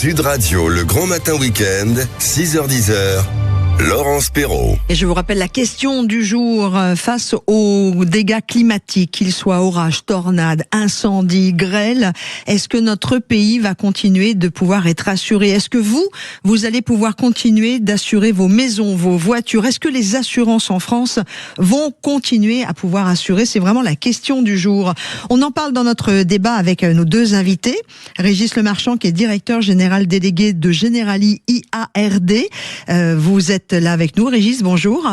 Sud Radio, le grand matin week-end, 6h-10h. Laurence Perrault. Et je vous rappelle la question du jour face aux dégâts climatiques, qu'ils soient orages, tornades, incendies, grêle. Est-ce que notre pays va continuer de pouvoir être assuré? Est-ce que vous allez pouvoir continuer d'assurer vos maisons, vos voitures? Est-ce que les assurances en France vont continuer à pouvoir assurer? C'est vraiment la question du jour. On en parle dans notre débat avec nos deux invités. Régis Lemarchand, qui est directeur général délégué de Generali IARD. Vous êtes là avec nous. Régis, bonjour.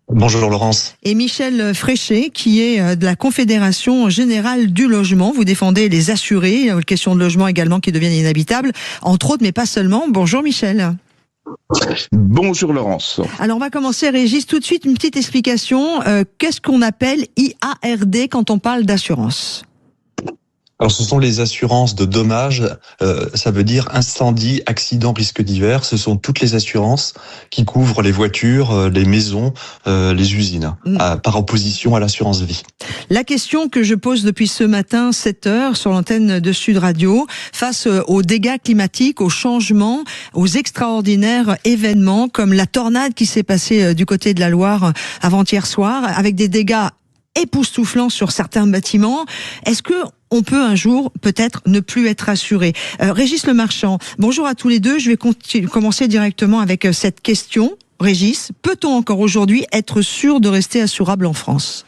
Bonjour Laurence. Et Michel Fréchet, qui est de la Confédération Générale du Logement. Vous défendez les assurés, une question de logement également qui deviennent inhabitables, entre autres, mais pas seulement. Bonjour Michel. Bonjour Laurence. Alors on va commencer, Régis, tout de suite une petite explication. Qu'est-ce qu'on appelle IARD quand on parle d'assurance ? Alors ce sont les assurances de dommages, ça veut dire incendie, accident, risque divers. Ce sont toutes les assurances qui couvrent les voitures, les maisons, les usines, par opposition à l'assurance vie. La question que je pose depuis ce matin, 7h, sur l'antenne de Sud Radio, face aux dégâts climatiques, aux changements, aux extraordinaires événements, comme la tornade qui s'est passée du côté de la Loire avant-hier soir, avec des dégâts époustouflants sur certains bâtiments. Est-ce que on peut un jour peut-être ne plus être assuré? Régis Lemarchand, bonjour à tous les deux. Je vais commencer directement avec cette question. Régis, peut-on encore aujourd'hui être sûr de rester assurable en France?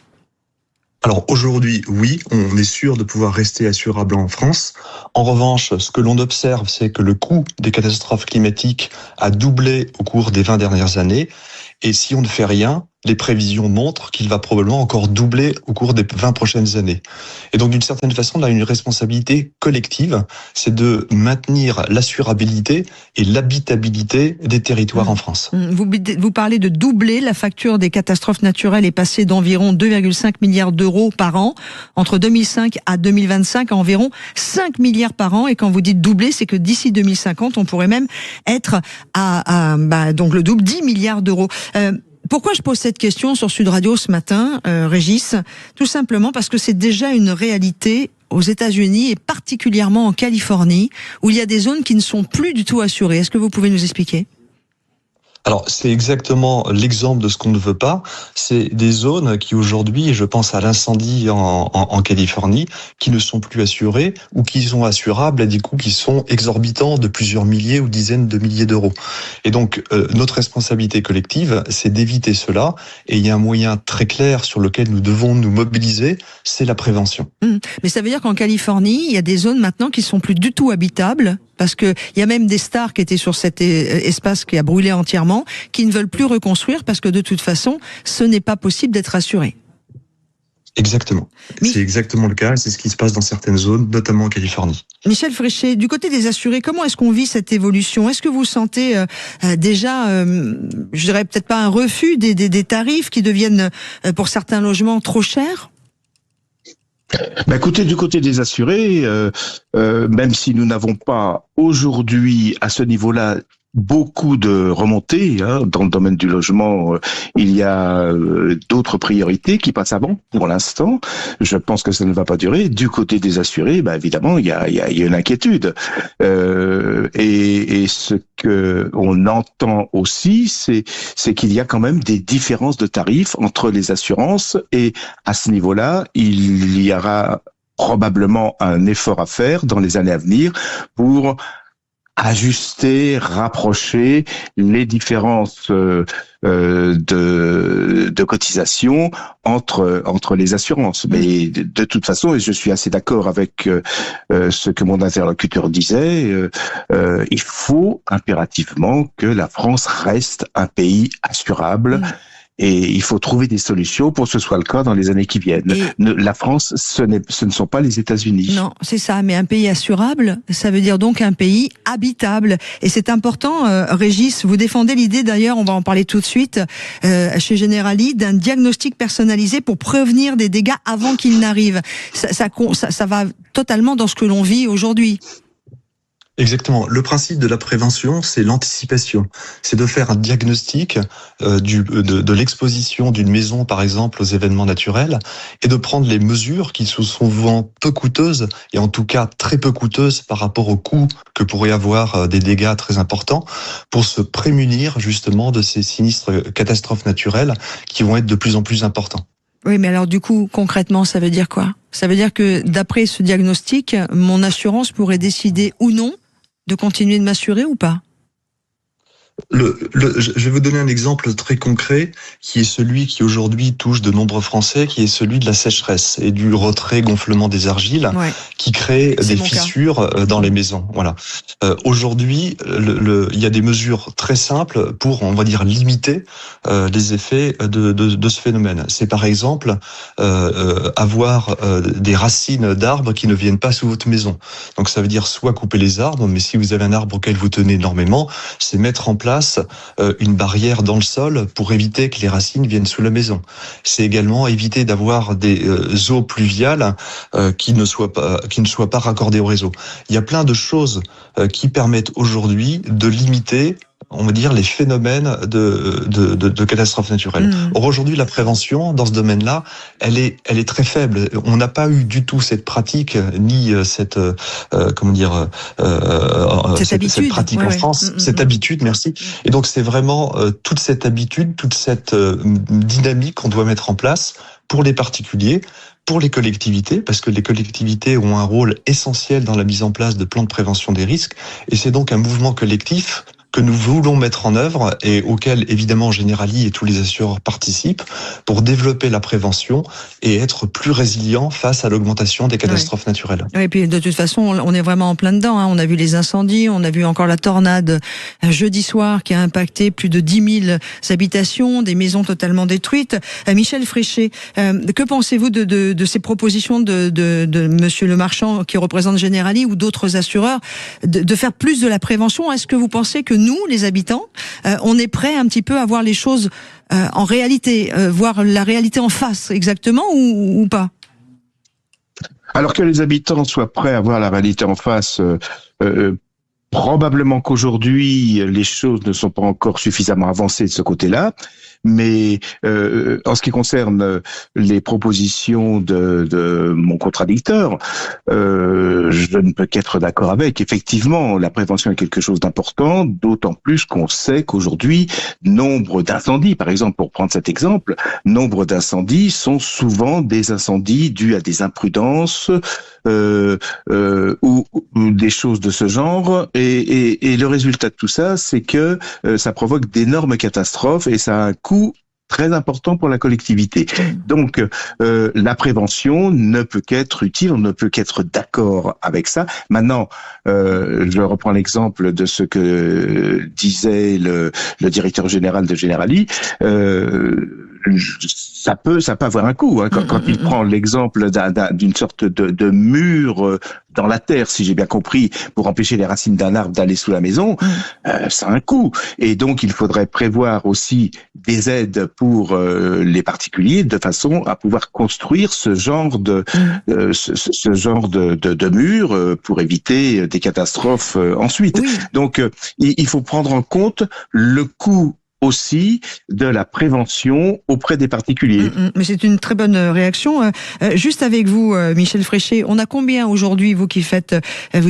Alors aujourd'hui, oui, on est sûr de pouvoir rester assurable en France. En revanche, ce que l'on observe, c'est que le coût des catastrophes climatiques a doublé au cours des 20 dernières années. Et si on ne fait rien, les prévisions montrent qu'il va probablement encore doubler au cours des 20 prochaines années. Et donc, d'une certaine façon, on a une responsabilité collective, c'est de maintenir l'assurabilité et l'habitabilité des territoires en France. Vous parlez de doubler. La facture des catastrophes naturelles est passée d'environ 2,5 milliards d'euros par an entre 2005 à 2025 à environ 5 milliards par an. Et quand vous dites doubler, c'est que d'ici 2050, on pourrait même être à donc le double, 10 milliards d'euros. Pourquoi je pose cette question sur Sud Radio ce matin, Régis? Tout simplement parce que c'est déjà une réalité aux États-Unis et particulièrement en Californie, où il y a des zones qui ne sont plus du tout assurées. Est-ce que vous pouvez nous expliquer ? Alors, c'est exactement l'exemple de ce qu'on ne veut pas. C'est des zones qui aujourd'hui, je pense à l'incendie en Californie, qui ne sont plus assurées ou qui sont assurables à des coûts qui sont exorbitants de plusieurs milliers ou dizaines de milliers d'euros. Et donc, notre responsabilité collective, c'est d'éviter cela. Et il y a un moyen très clair sur lequel nous devons nous mobiliser, c'est la prévention. Mais ça veut dire qu'en Californie, il y a des zones maintenant qui sont plus du tout habitables, parce que il y a même des stars qui étaient sur cet espace qui a brûlé entièrement, qui ne veulent plus reconstruire parce que de toute façon, ce n'est pas possible d'être assuré. Exactement. C'est exactement le cas et c'est ce qui se passe dans certaines zones, notamment en Californie. Michel Fréchet, du côté des assurés, comment est-ce qu'on vit cette évolution? Est-ce que vous sentez déjà, je dirais peut-être pas un refus des tarifs qui deviennent pour certains logements trop chers? Écoutez, du côté des assurés, même si nous n'avons pas aujourd'hui à ce niveau-là beaucoup de remontées dans le domaine du logement, il y a d'autres priorités qui passent avant pour l'instant. Je pense que ça ne va pas durer. Du côté des assurés, évidemment, il y a une inquiétude. Et ce que on entend aussi, c'est qu'il y a quand même des différences de tarifs entre les assurances et à ce niveau-là, il y aura probablement un effort à faire dans les années à venir pour ajuster, rapprocher les différences de cotisation entre les assurances. Mais de toute façon, et je suis assez d'accord avec ce que mon interlocuteur disait, il faut impérativement que la France reste un pays assurable. Et il faut trouver des solutions pour que ce soit le cas dans les années qui viennent. La France, ce ne sont pas les États-Unis. Non, c'est ça. Mais un pays assurable, ça veut dire donc un pays habitable. Et c'est important, Régis, vous défendez l'idée d'ailleurs, on va en parler tout de suite, chez Generali, d'un diagnostic personnalisé pour prévenir des dégâts avant qu'ils n'arrivent. Ça va totalement dans ce que l'on vit aujourd'hui. Exactement. Le principe de la prévention, c'est l'anticipation. C'est de faire un diagnostic de l'exposition d'une maison, par exemple, aux événements naturels, et de prendre les mesures qui sont souvent peu coûteuses, et en tout cas très peu coûteuses par rapport au coût que pourraient avoir des dégâts très importants, pour se prémunir justement de ces sinistres catastrophes naturelles qui vont être de plus en plus importants. Oui, mais alors du coup, concrètement, ça veut dire quoi? Ça veut dire que d'après ce diagnostic, mon assurance pourrait décider ou non de continuer de m'assurer ou pas? Je vais vous donner un exemple très concret qui est celui qui aujourd'hui touche de nombreux Français, qui est celui de la sécheresse et du retrait gonflement des argiles, Ouais. qui crée des fissures dans les maisons. Voilà. Aujourd'hui, il y a des mesures très simples pour, on va dire, limiter les effets de ce phénomène. C'est par exemple avoir des racines d'arbres qui ne viennent pas sous votre maison. Donc ça veut dire soit couper les arbres, mais si vous avez un arbre auquel vous tenez énormément, c'est mettre en place une barrière dans le sol pour éviter que les racines viennent sous la maison. C'est également éviter d'avoir des eaux pluviales qui ne soient pas raccordées au réseau. Il y a plein de choses qui permettent aujourd'hui de limiter, on va dire, les phénomènes de catastrophes naturelles. Or, aujourd'hui, la prévention, dans ce domaine-là, elle est très faible. On n'a pas eu du tout cette pratique, ni cette pratique en France, cette habitude, merci. Et donc, c'est vraiment toute cette habitude, toute cette dynamique qu'on doit mettre en place pour les particuliers, pour les collectivités, parce que les collectivités ont un rôle essentiel dans la mise en place de plans de prévention des risques, et c'est donc un mouvement collectif que nous voulons mettre en œuvre et auquel évidemment Generali et tous les assureurs participent pour développer la prévention et être plus résilient face à l'augmentation des catastrophes naturelles. Oui, et puis de toute façon, on est vraiment en plein dedans. On a vu les incendies, on a vu encore la tornade jeudi soir qui a impacté plus de 10 000 habitations, des maisons totalement détruites. Michel Fréchet, que pensez-vous de ces propositions de Monsieur Le Marchand qui représente Generali ou d'autres assureurs de faire plus de la prévention? Est-ce que vous pensez que nous, les habitants, on est prêts un petit peu à voir les choses en réalité, voir la réalité en face exactement ou pas? Alors que les habitants soient prêts à voir la réalité en face, probablement qu'aujourd'hui, les choses ne sont pas encore suffisamment avancées de ce côté-là. Mais en ce qui concerne les propositions de mon contradicteur, je ne peux qu'être d'accord avec. Effectivement, la prévention est quelque chose d'important, d'autant plus qu'on sait qu'aujourd'hui, nombre d'incendies, par exemple, pour prendre cet exemple, nombre d'incendies sont souvent des incendies dus à des imprudences ou des choses de ce genre. Et le résultat de tout ça, c'est que ça provoque d'énormes catastrophes et ça a un coût très important pour la collectivité. Donc, la prévention ne peut qu'être utile, on ne peut qu'être d'accord avec ça. Maintenant, je reprends l'exemple de ce que disait le directeur général de Generali. Ça peut avoir un coût. Hein. Quand il prend l'exemple d'une sorte de mur dans la terre, si j'ai bien compris, pour empêcher les racines d'un arbre d'aller sous la maison, ça a un coût. Et donc, il faudrait prévoir aussi des aides pour les particuliers de façon à pouvoir construire ce genre de mur pour éviter des catastrophes ensuite. Oui. Donc, il faut prendre en compte le coût aussi de la prévention auprès des particuliers. Mais c'est une très bonne réaction. Juste avec vous, Michel Fréchet, on a combien aujourd'hui, vous qui vous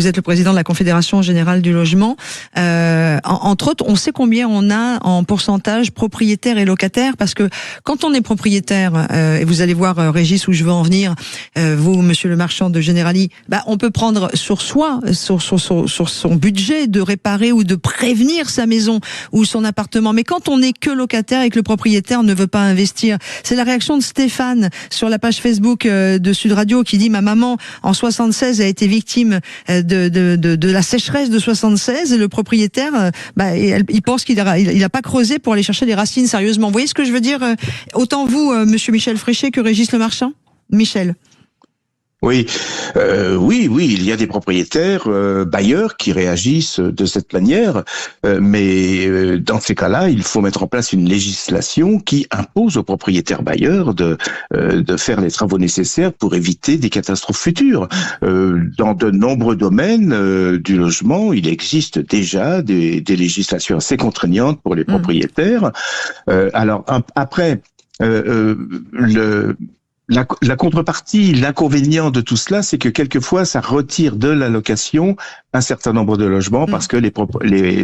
êtes le président de la Confédération Générale du Logement, entre autres, on sait combien on a en pourcentage propriétaires et locataires, parce que quand on est propriétaire, et vous allez voir, Régis, où je veux en venir, vous, Monsieur Le Marchand de Generali, on peut prendre sur soi, sur son budget, de réparer ou de prévenir sa maison ou son appartement. Mais quand on n'est que locataire et que le propriétaire ne veut pas investir. C'est la réaction de Stéphane sur la page Facebook de Sud Radio qui dit: ma maman en 76 a été victime de la sécheresse de 76 et le propriétaire, il pense qu'il a pas creusé pour aller chercher des racines sérieusement. Vous voyez ce que je veux dire? Autant vous, Monsieur Michel Fréchet, que Régis Le Marchand. Michel. Oui, oui, il y a des propriétaires bailleurs qui réagissent de cette manière, mais dans ces cas-là, il faut mettre en place une législation qui impose aux propriétaires bailleurs de faire les travaux nécessaires pour éviter des catastrophes futures. Dans de nombreux domaines du logement, il existe déjà des législations assez contraignantes pour les propriétaires. Alors après, la contrepartie, l'inconvénient de tout cela, c'est que quelquefois, ça retire de la location un certain nombre de logements parce que les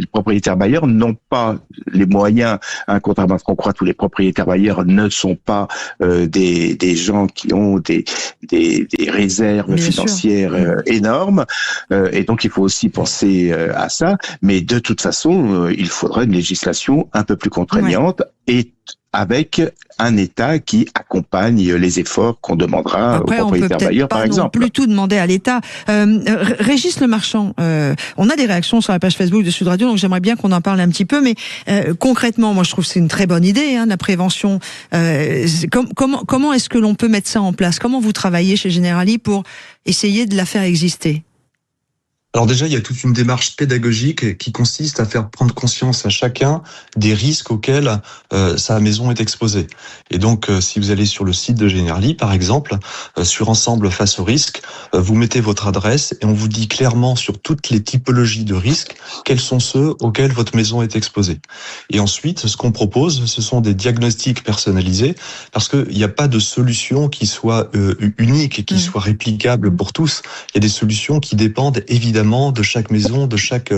propriétaires bailleurs n'ont pas les moyens, contrairement à ce qu'on croit, tous les propriétaires bailleurs ne sont pas des gens qui ont des réserves financières énormes, et donc il faut aussi penser à ça. Mais de toute façon, il faudra une législation un peu plus contraignante et avec un État qui accompagne les efforts qu'on demandera aux propriétaires bailleurs, par exemple. On peut plus tout demander à l'État. Régis Le Marchand, on a des réactions sur la page Facebook de Sud Radio, donc j'aimerais bien qu'on en parle un petit peu, mais concrètement, moi je trouve que c'est une très bonne idée, la prévention. Comment est-ce que l'on peut mettre ça en place? Comment vous travaillez chez Generali pour essayer de la faire exister? Alors déjà, il y a toute une démarche pédagogique qui consiste à faire prendre conscience à chacun des risques auxquels sa maison est exposée. Et donc, si vous allez sur le site de Generali, par exemple, sur Ensemble face aux risques, vous mettez votre adresse et on vous dit clairement sur toutes les typologies de risques, quels sont ceux auxquels votre maison est exposée. Et ensuite, ce qu'on propose, ce sont des diagnostics personnalisés, parce qu'il n'y a pas de solution qui soit unique et qui soit réplicable pour tous. Il y a des solutions qui dépendent évidemment de chaque maison, de chaque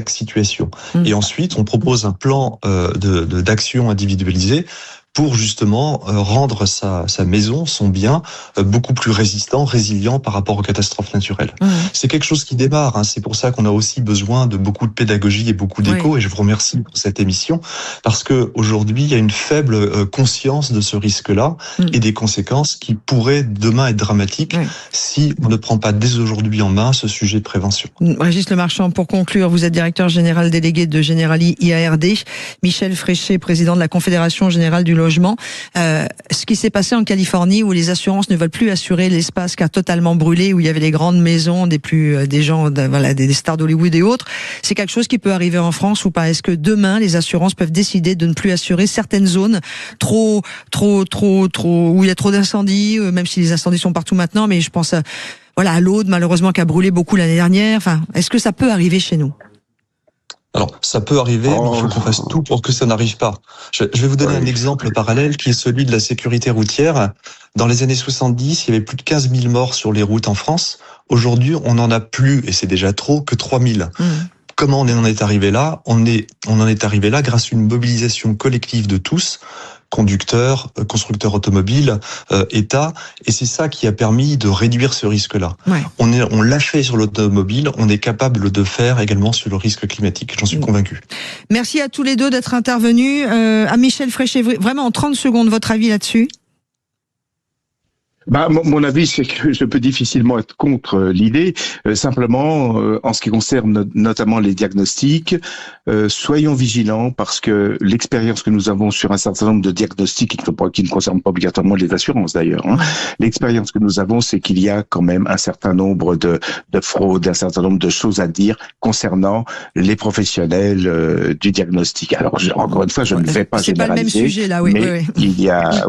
situation. Et ensuite, on propose un plan d'action individualisé pour justement rendre sa maison, son bien, beaucoup plus résilient par rapport aux catastrophes naturelles. C'est quelque chose qui démarre, c'est pour ça qu'on a aussi besoin de beaucoup de pédagogie et beaucoup d'écho, et je vous remercie pour cette émission, parce que aujourd'hui, il y a une faible conscience de ce risque-là et des conséquences qui pourraient demain être dramatiques si on ne prend pas dès aujourd'hui en main ce sujet de prévention. Régis Le Marchand, pour conclure, vous êtes directeur général délégué de Generali IARD, Michel Fréchet, président de la Confédération Générale du Logement. Ce qui s'est passé en Californie, où les assurances ne veulent plus assurer l'espace qui a totalement brûlé, où il y avait les grandes maisons des gens, des stars d'Hollywood et autres, c'est quelque chose qui peut arriver en France ou pas? Est-ce que demain les assurances peuvent décider de ne plus assurer certaines zones trop où il y a trop d'incendies, même si les incendies sont partout maintenant, mais je pense à l'Aude, malheureusement, qui a brûlé beaucoup l'année dernière. Enfin, est-ce que ça peut arriver chez nous? Alors, ça peut arriver, mais il faut qu'on fasse tout pour que ça n'arrive pas. Je vais vous donner un exemple parallèle qui est celui de la sécurité routière. Dans les années 70, il y avait plus de 15 000 morts sur les routes en France. Aujourd'hui, on n'en a plus, et c'est déjà trop, que 3 000. Comment on en est arrivé là? On en est arrivé là grâce à une mobilisation collective de tous, conducteurs, constructeurs automobiles, État, et c'est ça qui a permis de réduire ce risque-là. On l'a fait sur l'automobile, on est capable de faire également sur le risque climatique, j'en suis convaincu. Merci à tous les deux d'être intervenus. À Michel Fréchet, vraiment en 30 secondes, votre avis là-dessus? Mon avis, c'est que je peux difficilement être contre l'idée. Simplement, en ce qui concerne notamment les diagnostics, soyons vigilants parce que l'expérience que nous avons sur un certain nombre de diagnostics qui ne concernent pas obligatoirement les assurances d'ailleurs, l'expérience que nous avons, c'est qu'il y a quand même un certain nombre de fraudes, un certain nombre de choses à dire concernant les professionnels du diagnostic. Alors, encore une fois, je ne vais pas généraliser. C'est pas le même sujet là, mais il y a,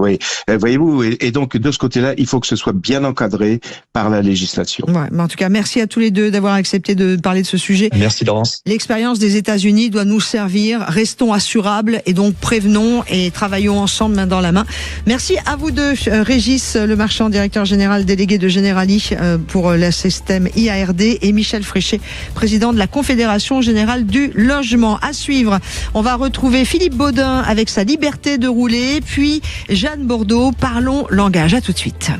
voyez-vous, et donc de ce côté-là, il faut que ce soit bien encadré par la législation. Mais en tout cas, merci à tous les deux d'avoir accepté de parler de ce sujet. Merci Laurence. L'expérience des États-Unis doit nous servir. Restons assurables et donc prévenons et travaillons ensemble main dans la main. Merci à vous deux, Régis Le Marchand, directeur général délégué de Generali pour la système IARD, et Michel Fréchet, président de la Confédération Générale du Logement. À suivre, on va retrouver Philippe Baudin avec sa liberté de rouler, puis Jeanne Bordeaux, parlons langage. À tout de suite.